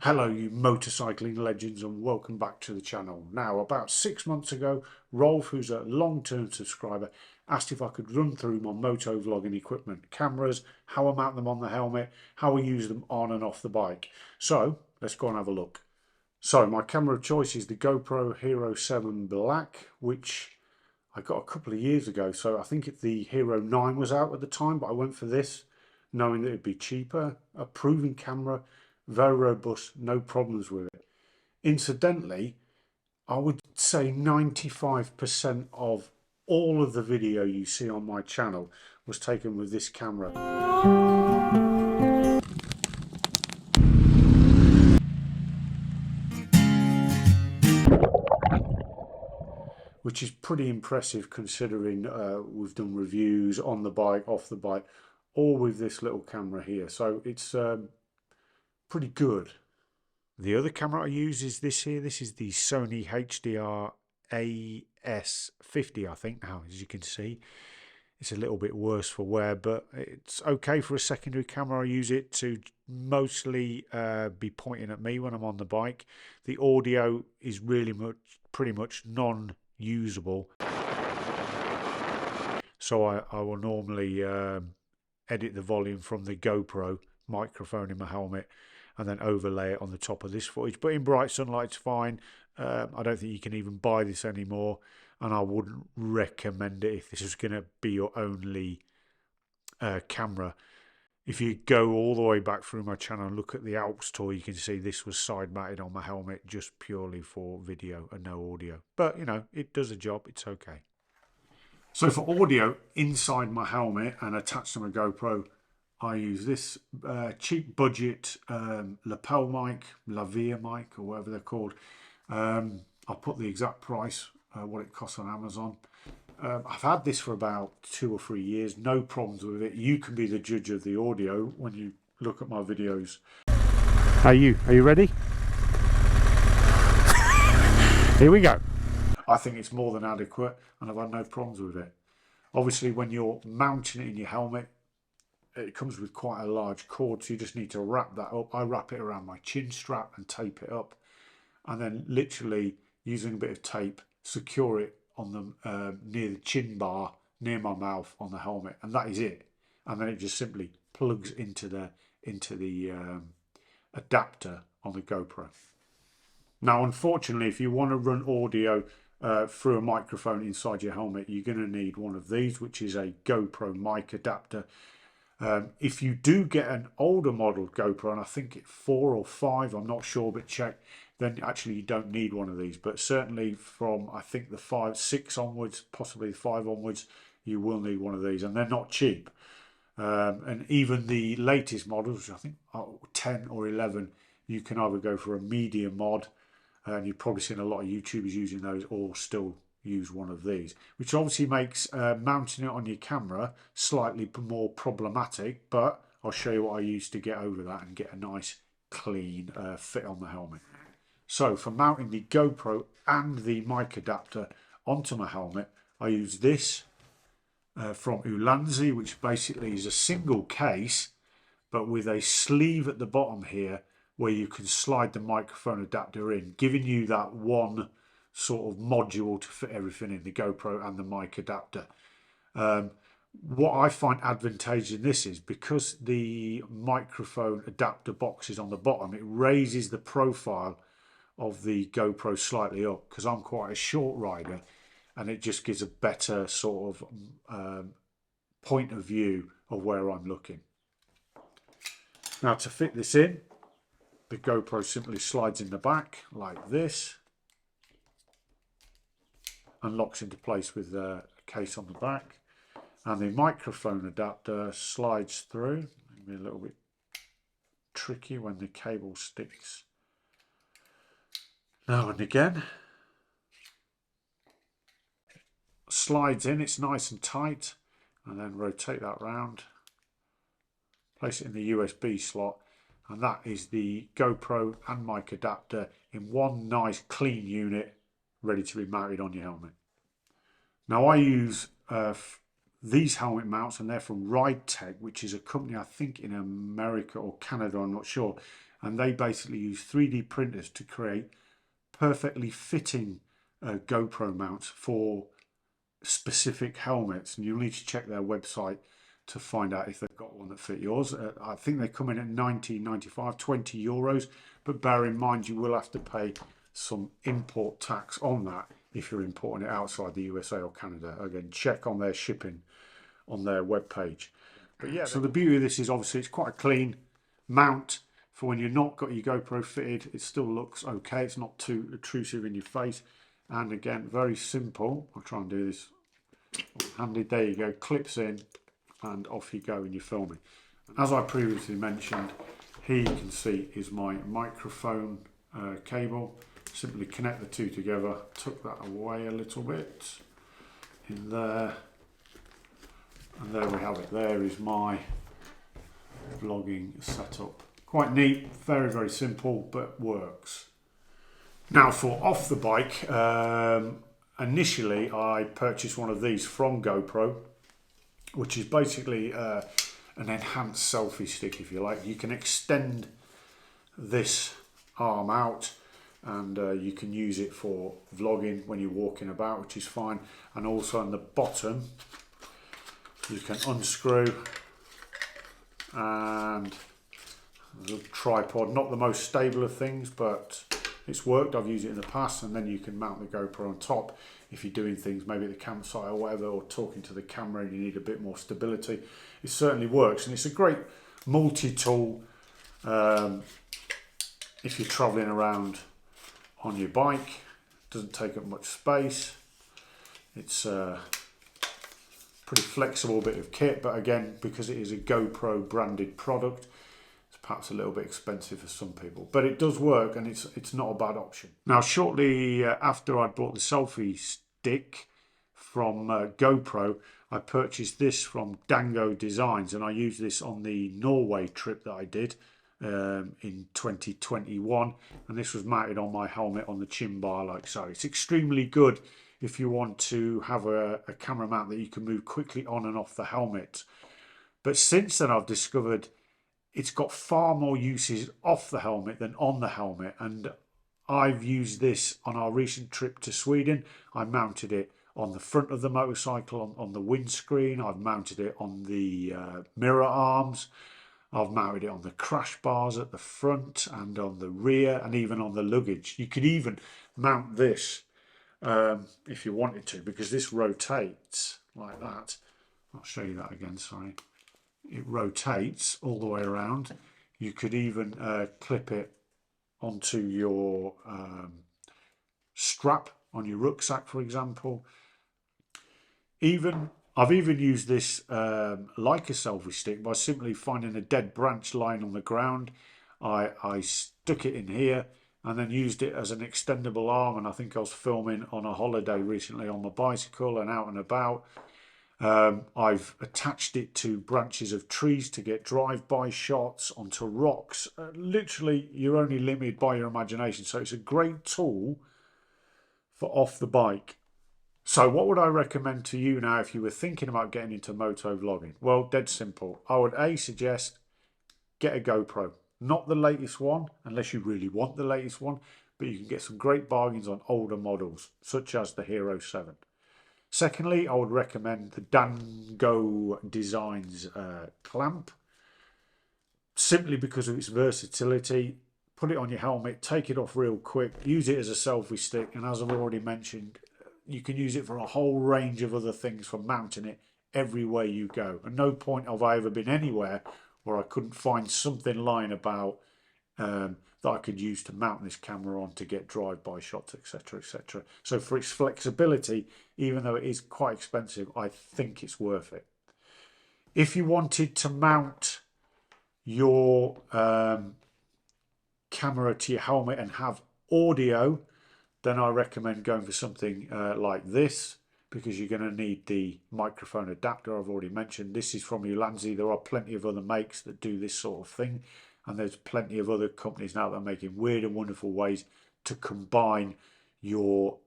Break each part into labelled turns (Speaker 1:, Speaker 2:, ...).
Speaker 1: Hello you motorcycling legends and welcome back to the channel. Now about 6 months ago, Rolf, who's a long-term subscriber, asked if I could run through my moto vlogging equipment, cameras, how I mount them on the helmet, how I use them on and off the bike. So let's go and have a look. So my camera of choice is the GoPro Hero 7 Black, which I got a couple of years ago. So I think the Hero 9 was out at the time, but I went for this knowing that it'd be cheaper. A proven camera, very robust, no problems with it. Incidentally, I would say 95% of all of the video you see on my channel was taken with this camera, which is pretty impressive considering we've done reviews on the bike, off the bike, all with this little camera here. So it's pretty good. The other camera I use is this here. This is the Sony HDR AS50, I think. Now, as you can see, it's a little bit worse for wear, but it's okay for a secondary camera. I use it to mostly be pointing at me when I'm on the bike. The audio is pretty much non-usable. So I will normally edit the volume from the GoPro microphone in my helmet and then overlay it on the top of this footage. But in bright sunlight it's fine. I don't think you can even buy this anymore, and I wouldn't recommend it if this is going to be your only camera. If you go all the way back through my channel and look at the Alps tour, you can see this was side mounted on my helmet just purely for video and no audio. But you know, it does a job, it's okay. So for audio inside my helmet and attached to my GoPro, I use this cheap budget lapel mic, lavalier mic, or whatever they're called. I'll put the exact price, what it costs on Amazon. I've had this for about 2 or 3 years, no problems with it. You can be the judge of the audio when you look at my videos. Are you ready? Here we go. I think it's more than adequate and I've had no problems with it. Obviously when you're mounting it in your helmet, it comes with quite a large cord, so you just need to wrap that up. I wrap it around my chin strap and tape it up, and then literally using a bit of tape secure it on the near the chin bar near my mouth on the helmet, and that is it. And then it just simply plugs into the adapter on the GoPro. Now unfortunately, if you want to run audio through a microphone inside your helmet, you're going to need one of these, which is a GoPro mic adapter. If you do get an older model GoPro, and I think it's 4 or 5, I'm not sure, but check, then actually you don't need one of these. But certainly from, I think, the 5, 6 onwards, possibly 5 onwards, you will need one of these, and they're not cheap. And even the latest models, which I think are 10 or 11, you can either go for a media mod, and you've probably seen a lot of YouTubers using those, or still use one of these, which obviously makes mounting it on your camera slightly more problematic, but I'll show you what I use to get over that and get a nice clean fit on the helmet. So for mounting the GoPro and the mic adapter onto my helmet, I use this from Ulanzi, which basically is a single case but with a sleeve at the bottom here where you can slide the microphone adapter in, giving you that one sort of module to fit everything in, the GoPro and the mic adapter. What I find advantageous in this is because the microphone adapter box is on the bottom, it raises the profile of the GoPro slightly up, because I'm quite a short rider, and it just gives a better sort of point of view of where I'm looking. Now to fit this in, the GoPro simply slides in the back like this and locks into place with a case on the back, and the microphone adapter slides through. It'll be a little bit tricky when the cable sticks now and again. Slides in, it's nice and tight, and then rotate that round, place it in the USB slot, and that is the GoPro and mic adapter in one nice clean unit, ready to be mounted on your helmet. Now I use these helmet mounts, and they're from Ride Tech, which is a company I think in America or Canada, I'm not sure, and they basically use 3D printers to create perfectly fitting GoPro mounts for specific helmets, and you'll need to check their website to find out if they've got one that fit yours. I think they come in at 19.95, €20, but bear in mind you will have to pay some import tax on that if you're importing it outside the USA or Canada. Again, check on their shipping on their webpage. But yeah, so the beauty of this is obviously it's quite a clean mount for when you're not got your GoPro fitted. It still looks okay. It's not too intrusive in your face. And again, very simple. I'll try and do this handy. There you go, clips in and off you go when you're filming. As I previously mentioned, here you can see is my microphone cable. Simply connect the two together, tuck that away a little bit in there, and there we have it. There is my vlogging setup. Quite neat, very, very simple, but works. Now for off the bike, initially I purchased one of these from GoPro, which is basically an enhanced selfie stick, if you like. You can extend this arm out, and you can use it for vlogging when you're walking about, which is fine. And also on the bottom you can unscrew, and the tripod, not the most stable of things, but it's worked. I've used it in the past. And then you can mount the GoPro on top if you're doing things maybe at the campsite or whatever, or talking to the camera and you need a bit more stability. It certainly works, and it's a great multi-tool if you're traveling around on your bike. It doesn't take up much space. It's a pretty flexible bit of kit, but again, because it is a GoPro branded product, it's perhaps a little bit expensive for some people, but it does work, and it's not a bad option. Now, shortly after I bought the selfie stick from GoPro, I purchased this from Dango Designs, and I used this on the Norway trip that I did in 2021, and this was mounted on my helmet on the chin bar like so. It's extremely good if you want to have a camera mount that you can move quickly on and off the helmet. But since then I've discovered it's got far more uses off the helmet than on the helmet, and I've used this on our recent trip to Sweden. I mounted it on the front of the motorcycle, on the windscreen. I've mounted it on the mirror arms. I've mounted it on the crash bars at the front and on the rear, and even on the luggage. You could even mount this if you wanted to, because this rotates like that. I'll show you that again, sorry. It rotates all the way around. You could even clip it onto your strap on your rucksack, for example. I've even used this like a selfie stick by simply finding a dead branch lying on the ground. I stuck it in here and then used it as an extendable arm, and I think I was filming on a holiday recently on my bicycle and out and about. I've attached it to branches of trees to get drive-by shots, onto rocks. Literally, you're only limited by your imagination, so it's a great tool for off the bike. So what would I recommend to you now if you were thinking about getting into moto vlogging? Well, dead simple. I would suggest get a GoPro. Not the latest one, unless you really want the latest one, but you can get some great bargains on older models, such as the Hero 7. Secondly, I would recommend the Dango Designs clamp, simply because of its versatility. Put it on your helmet, take it off real quick, use it as a selfie stick, and as I've already mentioned, you can use it for a whole range of other things, for mounting it everywhere you go. At no point have I ever been anywhere where I couldn't find something lying about that I could use to mount this camera on to get drive-by shots, etc, etc. So for its flexibility, even though it is quite expensive, I think it's worth it. If you wanted to mount your camera to your helmet and have audio, then I recommend going for something like this, because you're going to need the microphone adapter I've already mentioned. This is from Ulanzi. There are plenty of other makes that do this sort of thing, and there's plenty of other companies now that are making weird and wonderful ways to combine your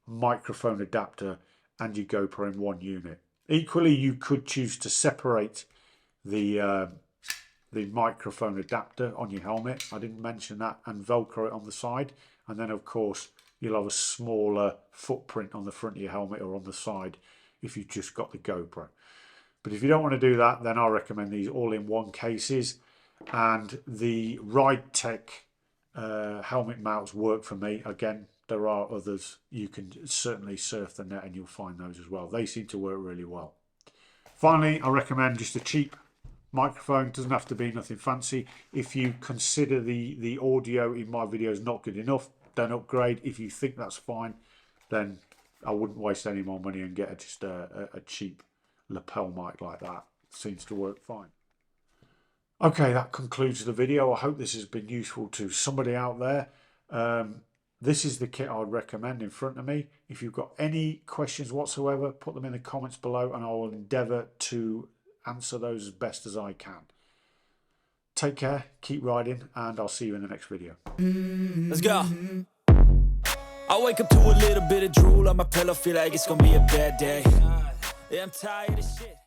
Speaker 1: microphone adapter and your GoPro in one unit. Equally, you could choose to separate the the microphone adapter on your helmet. I didn't mention that, and Velcro it on the side. And then of course you'll have a smaller footprint on the front of your helmet or on the side if you've just got the GoPro. But if you don't want to do that, then I recommend these all-in-one cases. And the Ride Tech helmet mounts work for me. Again, there are others. You can certainly surf the net and you'll find those as well. They seem to work really well. Finally, I recommend just a cheap microphone. It doesn't have to be nothing fancy. If you consider the audio in my videos not good enough, then upgrade. If you think that's fine, then I wouldn't waste any more money and get just a cheap lapel mic like that. Seems to work fine. Okay, that concludes the video. I hope this has been useful to somebody out there. This is the kit I would recommend in front of me. If you've got any questions whatsoever, put them in the comments below and I will endeavour to answer those as best as I can. Take care, keep riding, and I'll see you in the next video.
Speaker 2: Let's go. I wake up to a little bit of drool on my pillow, feel like it's gonna be a bad day. Yeah, I'm tired of shit.